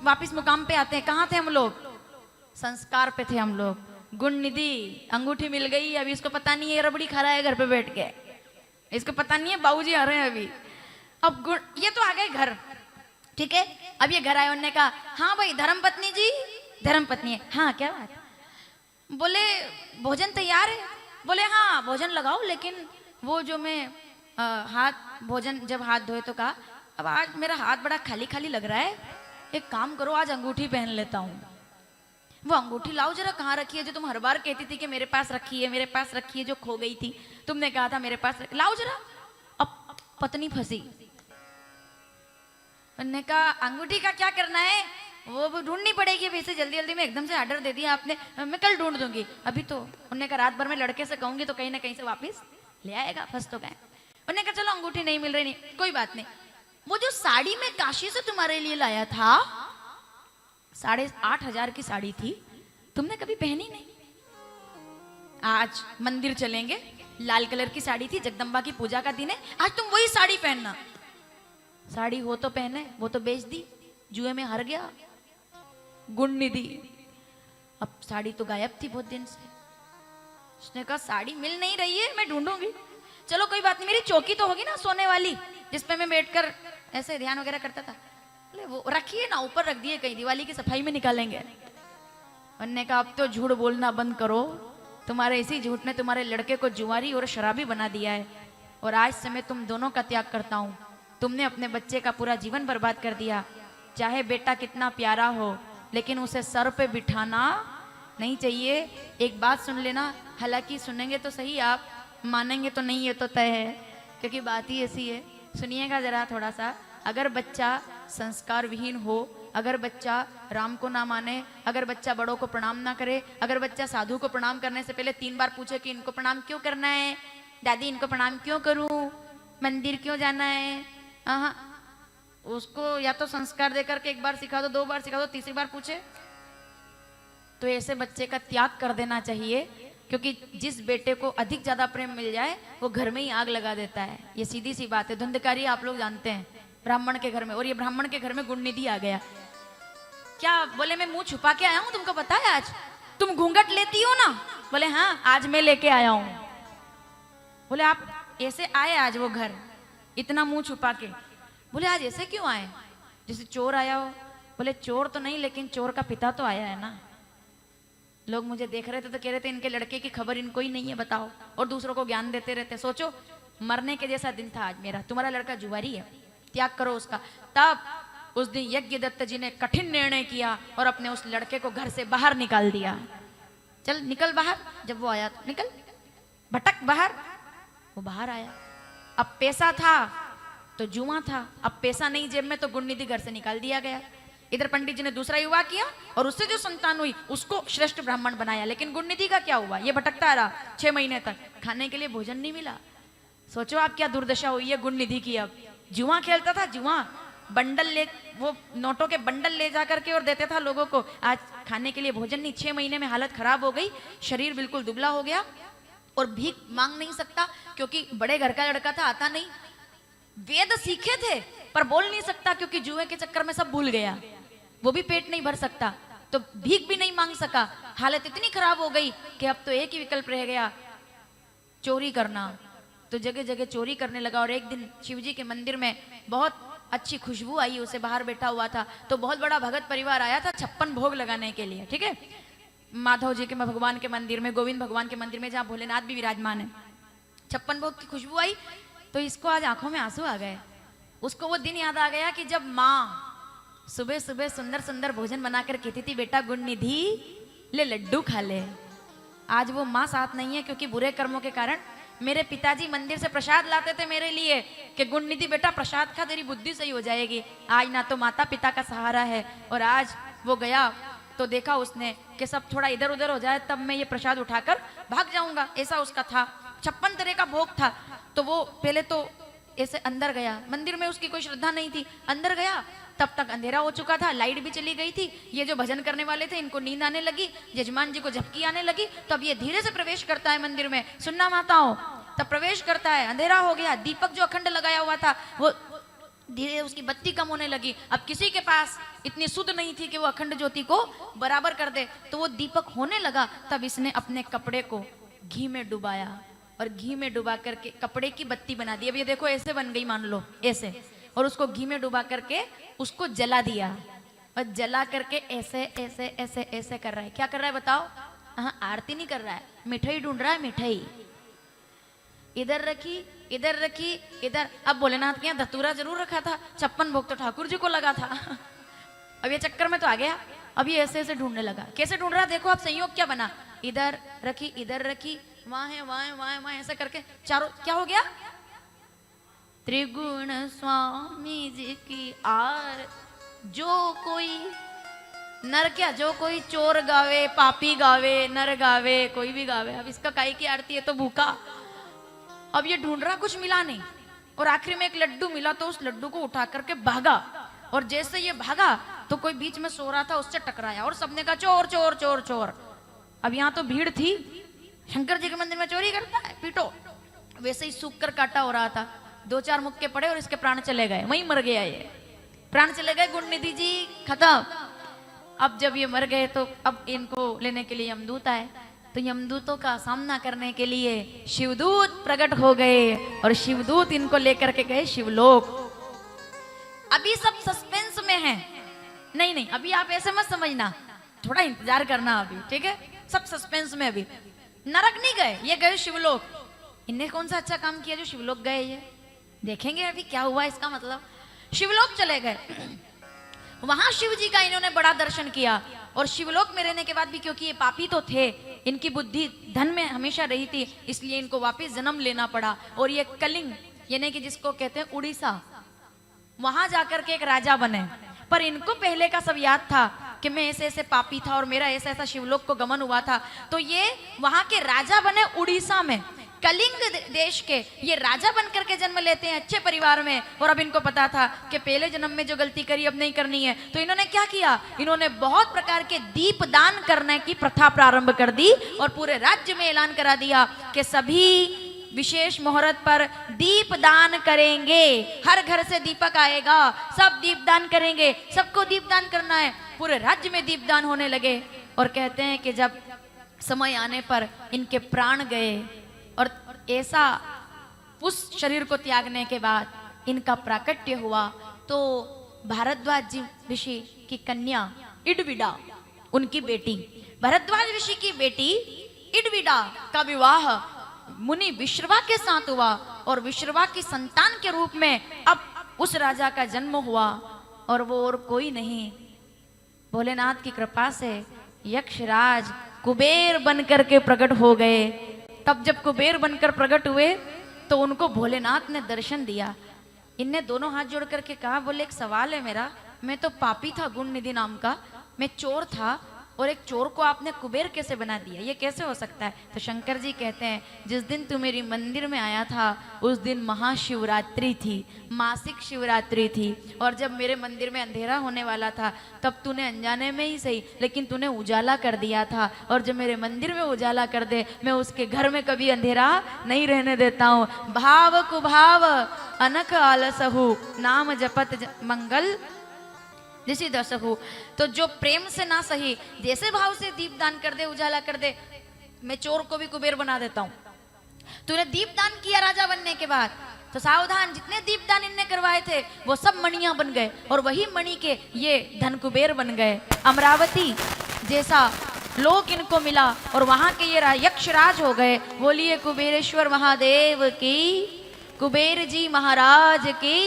वापिस मुकाम पे आते हैं। कहाँ थे हम लोग? संस्कार पे थे हम लोग। गुण निधि अंगूठी मिल गई, अभी इसको पता नहीं है रबड़ी खा रहा है घर पे बैठ के, इसको पता नहीं है बाबूजी आ रहे हैं अभी। अब गुण, ये तो आ गए घर, ठीक है। अब ये घर आए, उन्होंने कहा हाँ भाई धर्मपत्नी जी, धर्मपत्नी है, हाँ क्या बात? बोले भोजन तैयार है? बोले हाँ भोजन लगाओ, लेकिन वो जो मैं हाथ भोजन जब हाथ धोए तो कहा अब आज मेरा हाथ बड़ा खाली खाली लग रहा है, एक काम करो आज अंगूठी पहन लेता हूँ। वो अंगूठी लाओ जरा, कहाँ रखी है जो तुम हर बार कहती थी कि मेरे पास रखी है, मेरे पास रखी है, जो खो गई थी, तुमने कहा था मेरे पास लाओ जरा। अब पत्नी फंसी, उन्होंने कहा अंगूठी का क्या करना है, वो ढूंढनी पड़ेगी, वैसे जल्दी जल्दी में एकदम से ऑर्डर दे दिया आपने, मैं कल ढूंढ दूंगी। अभी तो उन्होंने कहा रात भर में लड़के से कहूंगी तो कहीं ना कहीं से वापस ले आएगा, फंस तो गए। उन्होंने कहा चलो अंगूठी नहीं मिल रही, नहीं कोई बात नहीं, वो जो साड़ी मैं काशी से तुम्हारे लिए लाया था 8,500 की साड़ी थी, तुमने कभी पहनी नहीं। आज मंदिर चलेंगे, लाल कलर की साड़ी थी, जगदम्बा की पूजा का दिन है, आज तुम वही साड़ी पहनना। साड़ी हो तो पहने, वो तो बेच दी, जुए में हार गया गुण निधि। अब साड़ी तो गायब थी बहुत दिन से। उसने कहा साड़ी मिल नहीं रही है, मैं ढूंढूंगी। चलो कोई बात नहीं, मेरी चौकी तो होगी ना सोने वाली, जिसपे मैं बैठकर ऐसे ध्यान वगैरह करता था, वो रखिए ना, ऊपर रख दिए, कहीं दिवाली की सफाई में निकालेंगे। उन्होंने कहा अब तो झूठ बोलना बंद करो, तुम्हारे इसी झूठ ने तुम्हारे लड़के को जुआरी और शराबी बना दिया है, और आज से मैं तुम दोनों का त्याग करता हूँ। तुमने अपने बच्चे का पूरा जीवन बर्बाद कर दिया। चाहे बेटा कितना प्यारा हो, लेकिन उसे सर पे बिठाना नहीं चाहिए। एक बात सुन लेना, हालांकि सुनेंगे तो सही आप, मानेंगे तो नहीं, ये तो तय है, क्योंकि बात ही ऐसी है। सुनिएगा जरा थोड़ा सा। अगर बच्चा संस्कार विहीन हो, अगर बच्चा राम को ना माने, अगर बच्चा बड़ों को प्रणाम ना करे, अगर बच्चा साधु को प्रणाम करने से पहले 3 बार पूछे कि इनको प्रणाम क्यों करना है, दादी इनको प्रणाम क्यों करूं, मंदिर क्यों जाना है, उसको या तो संस्कार देकर के 1 बार सिखा दो, 2 बार सिखा दो, तीसरी बार पूछे तो ऐसे बच्चे का त्याग कर देना चाहिए। क्योंकि जिस बेटे को अधिक ज्यादा प्रेम मिल जाए वो घर में ही आग लगा देता है, ये सीधी सी बात है। धुंधकारी आप लोग जानते हैं, ब्राह्मण के घर में, और ये ब्राह्मण के घर में गुण निधि आ गया। क्या बोले मैं मुंह छुपा के आया हूं, तुमको पता है आज तुम घूंघट लेती हो ना? बोले हाँ आज मैं लेके आया हूं। बोले आप ऐसे आए आज वो घर इतना मुंह छुपा के? बोले आज ऐसे क्यों आए, जैसे चोर आया हो। बोले चोर तो नहीं, लेकिन चोर का पिता तो आया है ना। लोग मुझे देख रहे थे तो कह रहे थे इनके लड़के की खबर इनको ही नहीं है, बताओ, और दूसरों को ज्ञान देते रहते। सोचो मरने के जैसा दिन था आज मेरा, तुम्हारा लड़का जुआरी है, त्याग करो उसका। तब उस दिन यज्ञ दत्त जी ने कठिन निर्णय किया और अपने उस लड़के को घर से बाहर निकाल दिया। चल निकल बाहर, जब वो आया तो निकल, भटक बाहर। वो बाहर आया, अब पैसा था तो जुआ था, अब पैसा नहीं जेब में तो गुण निधि घर से निकाल दिया गया। इधर पंडित जी ने दूसरा विवाह किया और उससे जो संतान हुई उसको श्रेष्ठ ब्राह्मण बनाया। लेकिन गुण निधि का क्या हुआ, ये भटकता रहा 6 महीने तक, खाने के लिए भोजन नहीं मिला। सोचो आप क्या दुर्दशा हुई है गुण निधि की। अब जुआ खेलता था, जुआ बंडल ले, वो नोटों के बंडल ले जा करके और देते था लोगों को, आज खाने के लिए भोजन नहीं। 6 महीने में हालत खराब हो गई, शरीर बिल्कुल दुबला हो गया, और भीख मांग नहीं सकता क्योंकि बड़े घर का लड़का था, आता नहीं। वेद सीखे थे पर बोल नहीं सकता क्योंकि जुए के चक्कर में सब भूल गया, वो भी पेट नहीं भर सकता, तो भीख भी नहीं मांग सका। हालत इतनी खराब हो गई कि अब तो एक ही विकल्प रह गया, चोरी करना। तो जगह जगह चोरी करने लगा। और एक दिन शिवजी के मंदिर में बहुत अच्छी खुशबू आई, उसे बाहर बैठा हुआ था, तो बहुत बड़ा भगत परिवार आया था 56 भोग लगाने के लिए, ठीक है, माधव जी के भगवान के मंदिर में, गोविंद भगवान के मंदिर में, जहाँ भोलेनाथ भी विराजमान है। 56 भोग की खुशबू आई तो इसको आज आंखों में आंसू आ गए। उसको वो दिन याद आ गया कि जब माँ सुबह सुबह सुंदर सुंदर भोजन बनाकर कहती थी बेटा गुण निधि ले लड्डू खा ले। आज वो माँ साथ नहीं है क्योंकि बुरे कर्मों के कारण मेरे पिताजी मंदिर से प्रसाद लाते थे मेरे लिए कि गुण निधि बेटा प्रसाद खा, तेरी बुद्धि सही हो जाएगी। आज ना तो माता पिता का सहारा है, और आज वो गया तो देखा उसने कि सब थोड़ा इधर उधर हो जाए तब मैं ये प्रसाद उठाकर भाग जाऊंगा, ऐसा उसका था। 56 तरह का भोग था। तो वो पहले तो ऐसे अंदर गया, मंदिर में उसकी कोई श्रद्धा नहीं थी, अंदर गया तब तक अंधेरा हो चुका था, लाइट भी चली गई थी। ये जो भजन करने वाले थे इनको नींद आने लगी, यजमान जी को झपकी आने लगी। तब ये धीरे से प्रवेश करता है मंदिर में, सुनना माताओं, तब प्रवेश करता है, अंधेरा हो गया। दीपक जो अखंड लगाया हुआ था वो धीरे उसकी बत्ती कम होने लगी। अब किसी के पास इतनी सुध नहीं थी कि वो अखंड ज्योति को बराबर कर दे, तो वो दीपक होने लगा। तब इसने अपने कपड़े को घी में डुबाया और घी में डुबा करके कपड़े की बत्ती बना दी। अब ये देखो ऐसे बन गई, मान लो ऐसे, और उसको घी में डुबा करके उसको जला दिया और जला करके ऐसे ऐसे ऐसे ऐसे कर रहा है। क्या कर रहा है बताओ? हाँ, आरती नहीं कर रहा है, मिठाई ढूंढ रहा है। मिठाई इधर रखी, इधर रखी, इधर। अब भोलेनाथ के यहाँ धतूरा जरूर रखा था, 56 भोग तो ठाकुर जी को लगा था। अब ये चक्कर में तो आ गया। अब ये ऐसे ऐसे ढूंढने लगा। कैसे ढूंढ रहा? देखो अब संयोग क्या बना, इधर रखी, इधर रखी, वहां है, वहां है, वहां है, वहां, ऐसे करके चारों क्या हो गया? त्रिगुण स्वामी जी की आर। जो कोई नर, क्या जो कोई चोर गावे, पापी गावे, नर गावे, कोई भी गावे। अब इसका काई की आरती है तो भूखा। अब ये ढूंढ रहा, कुछ मिला नहीं, और आखिर में एक लड्डू मिला, तो उस लड्डू को उठा करके भागा। और जैसे ये भागा तो कोई बीच में सो रहा था, उससे टकराया और सबने कहा चोर चोर चोर चोर। अब यहाँ तो भीड़ थी, शंकर जी के मंदिर में चोरी करता है, पीटो। वैसे ही सूख कर काटा हो रहा था, 2-4 मुक्के पड़े और इसके प्राण चले गए, वहीं मर गया ये। प्राण चले गए, गुण निधि जी खत्म। अब जब ये मर गए तो अब इनको लेने के लिए यमदूत आए। तो यमदूतों का सामना करने के लिए शिवदूत प्रकट हो गए और शिवदूत इनको लेकर के गए शिवलोक। अभी सब सस्पेंस में है, नहीं नहीं अभी आप ऐसे मत समझना, थोड़ा इंतजार करना अभी, ठीक है? सब सस्पेंस में। अभी नरक नहीं गए, ये गए शिवलोक। इनने कौन सा अच्छा काम किया जो शिवलोक गए? ये देखेंगे अभी क्या हुआ इसका मतलब। शिवलोक चले गए, वहां शिव जी का इन्होंने बड़ा दर्शन किया। और शिवलोक में रहने के बाद भी, क्योंकि ये पापी तो थे, इनकी बुद्धि धन में हमेशा रही थी, इसलिए इनको वापस जन्म लेना पड़ा। और ये कलिंग, यानी कि जिसको कहते हैं उड़ीसा, वहां जाकर के एक राजा बने। पर इनको पहले का सब याद था कि मैं ऐसे ऐसे पापी था और मेरा ऐसा ऐसा शिवलोक को गमन हुआ था। तो ये वहां के राजा बने उड़ीसा में, कलिंग देश के। ये राजा बनकर के जन्म लेते हैं अच्छे परिवार में। और अब इनको पता था कि पहले जन्म में जो गलती करी अब नहीं करनी है, तो इन्होंने क्या किया? इन्होंने बहुत प्रकार के दीप दान करने की प्रथा प्रारंभ कर दी और पूरे राज्य में ऐलान करा दिया कि सभी विशेष मुहूर्त पर दीप दान करेंगे। हर घर से दीपक आएगा, सब दीप दान करेंगे, सबको दीप दान करना है। पूरे राज्य में दीप दान होने लगे। और कहते हैं कि जब समय आने पर इनके प्राण गए और ऐसा उस शरीर को त्यागने के बाद इनका प्राकट्य हुआ, तो भारद्वाज जी ऋषि की कन्या इडविडा, उनकी बेटी, भारद्वाज ऋषि की बेटी इडविडा का विवाह मुनि विश्रवा के साथ हुआ। और विश्रवा की संतान के रूप में अब उस राजा का जन्म हुआ। और वो और कोई नहीं, भोलेनाथ की कृपा से यक्षराज कुबेर बनकर के प्रकट हो गए। तब जब कुबेर बनकर प्रकट हुए तो उनको भोलेनाथ ने दर्शन दिया। इनने दोनों हाथ जोड़ करके कहा, बोले एक सवाल है मेरा, मैं तो पापी था गुण निधि नाम का, मैं चोर था, और एक चोर को आपने कुबेर कैसे बना दिया? ये कैसे हो सकता है? तो शंकर जी कहते हैं, जिस दिन तू मेरी मंदिर में आया था उस दिन महाशिवरात्रि थी, मासिक शिवरात्रि थी। और जब मेरे मंदिर में अंधेरा होने वाला था तब तूने अनजाने में ही सही, लेकिन तूने उजाला कर दिया था। और जब मेरे मंदिर में उजाला कर दे, मैं उसके घर में कभी अंधेरा नहीं रहने देता हूँ। भाव कुभाव अनख आलसहु, नाम जपत मंगल ऋषि दसहु। तो जो प्रेम से ना सही, जैसे भाव से दीप दान कर दे, उजाला कर दे, मैं चोर को भी कुबेर बना देता हूँ। तूने दीप दान किया राजा बनने के बाद, तो सावधान, जितने दीप दान इनने करवाए थे वो सब मणियां बन गए, और वही मणि के ये धन कुबेर बन गए। अमरावती जैसा लोक इनको मिला और वहां के ये यक्षराज हो गए। बोलिए कुबेरेश्वर महादेव की, कुबेर जी महाराज की।